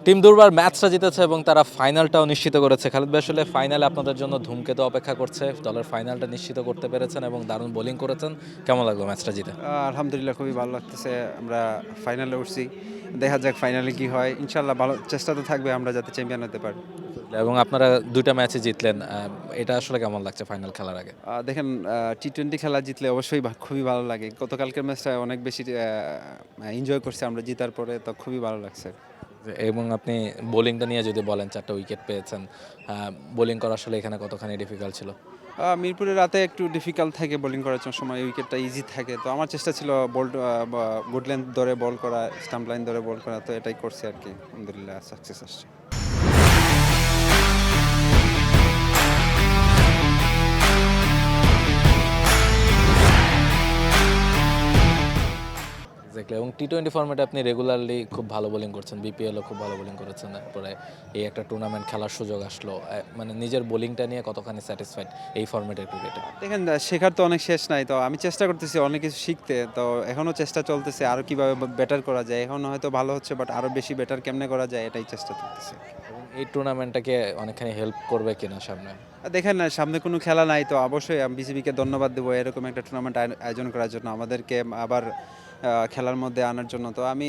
Team দুর্বার ম্যাচটা জিতেছে এবং তারা ফাইনালটাও নিশ্চিত করেছে। খালিদ ভাই, আসলে ফাইনালে আপনাদের জন্য ধুমকেতু অপেক্ষা করছে, দলের ফাইনালটা নিশ্চিত করতে পেরেছেন এবং দারুণ বোলিং করেছেন। কেমন লাগলো ম্যাচটা জিতে? আলহামদুলিল্লাহ খুবই ভালো লাগতেছে। আমরা ফাইনালে উঠছি, দেখা যাক ফাইনালে কি হয়। ইনশাল্লাহ ভালো চেষ্টা তো থাকবে আমরা যাতে চ্যাম্পিয়ন হতে পারি। এবং আপনারা দুইটা ম্যাচে জিতলেন, এটা আসলে কেমন লাগছে ফাইনাল খেলার আগে? দেখেন, টি-20 খেলা জিতলে অবশ্যই খুবই ভালো লাগে। গতকালকের ম্যাচটা অনেক বেশি এনজয় করছি আমরা জিতার পরে, তো খুবই ভালো লাগছে। এবং আপনি বোলিংটা নিয়ে যদি বলেন, 4টা উইকেট পেয়েছেন, বোলিং করা আসলে এখানে কতখানি ডিফিকাল্ট ছিল? মিরপুরে রাতে একটু ডিফিকাল্ট থাকে বোলিং করার সময়, উইকেটটা ইজি থাকে। তো আমার চেষ্টা ছিল বল গুড লেন্থ ধরে বল করা, স্টাম্প লাইন ধরে বল করা, তো এটাই করছি আর কি। আলহামদুলিল্লাহ সাকসেস আসছে। এক্স্যাক্টলি। এবং টি-20 ফরম্যাটে আপনি রেগুলারলি খুব ভালো বোলিং করছেন, বিপিএলও খুব ভালো বোলিং করেছেন, তারপরে এই একটা টুর্নামেন্ট খেলার সুযোগ আসলো। মানে নিজের বোলিংটা নিয়ে কতখানি স্যাটিসফাইড এই ফরম্যাটের ক্রিকেটে? দেখেন, শেখার তো অনেক শেষ নাই। তো আমি চেষ্টা করতেছি অনেক কিছু শিখতে। তো এখনও চেষ্টা চলতেছে আরও কীভাবে বেটার করা যায়। এখন হয়তো ভালো হচ্ছে, বাট আরও বেশি বেটার কেমনে করা যায় এটাই চেষ্টা চলতেছে। এবং এই টুর্নামেন্টটাকে অনেকখানি হেল্প করবে কিনা সামনে? দেখেন, সামনে কোনো খেলা নাই, তো অবশ্যই আমি বিসিবিকে ধন্যবাদ দেবো এরকম একটা টুর্নামেন্ট আয়োজন করার জন্য, আমাদেরকে আবার খেলার মধ্যে আনার জন্য। তো আমি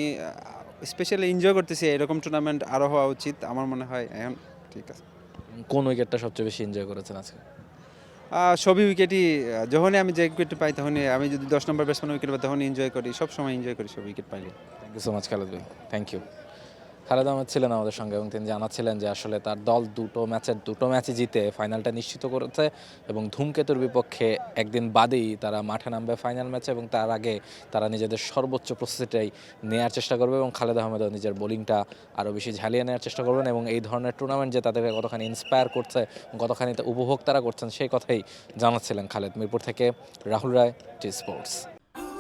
স্পেশালি এনজয় করতেছি। এরকম টুর্নামেন্ট আরও হওয়া উচিত আমার মনে হয়। এখন ঠিক আছে। কোন উইকেটটা সবচেয়ে বেশি এনজয় করেছেন আজকে? সবই উইকেটই, যখনই আমি যে উইকেট পাই তখনই, আমি যদি 10 নম্বর ব্যাটসম্যান উইকেট পাই তখনই এনজয় করি, সবসময় এনজয় করি সব উইকেট পাইলে। Thank you so much Khaled ভাই, থ্যাংক ইউ। খালেদ আহমেদ ছিলেন আমাদের সঙ্গে এবং তিনি জানাচ্ছিলেন যে আসলে তার দল দুটো ম্যাচে জিতে ফাইনালটা নিশ্চিত করেছে এবং ধূমকেতুর বিপক্ষে একদিন বাদেই তারা মাঠে নামবে ফাইনাল ম্যাচে, এবং তার আগে তারা নিজেদের সর্বোচ্চ প্রস্তুতিটাই নেওয়ার চেষ্টা করবে এবং খালেদ আহমেদও নিজের বোলিংটা আরও বেশি ঝালিয়ে নেওয়ার চেষ্টা করবেন এবং এই ধরনের টুর্নামেন্ট যে তাদেরকে কতখানি ইন্সপায়ার করছে, কতখানি উপভোগ তারা করছেন, সেই কথাই জানাচ্ছিলেন খালেদ। মিরপুর থেকে রাহুল রায়, T Sports.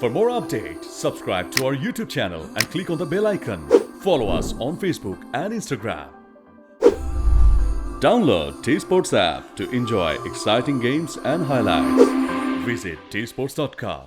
For more updates, subscribe to our YouTube channel and click on the bell icon. Follow us on Facebook and Instagram. Download T-Sports app to enjoy exciting games and highlights. Visit tsports.com.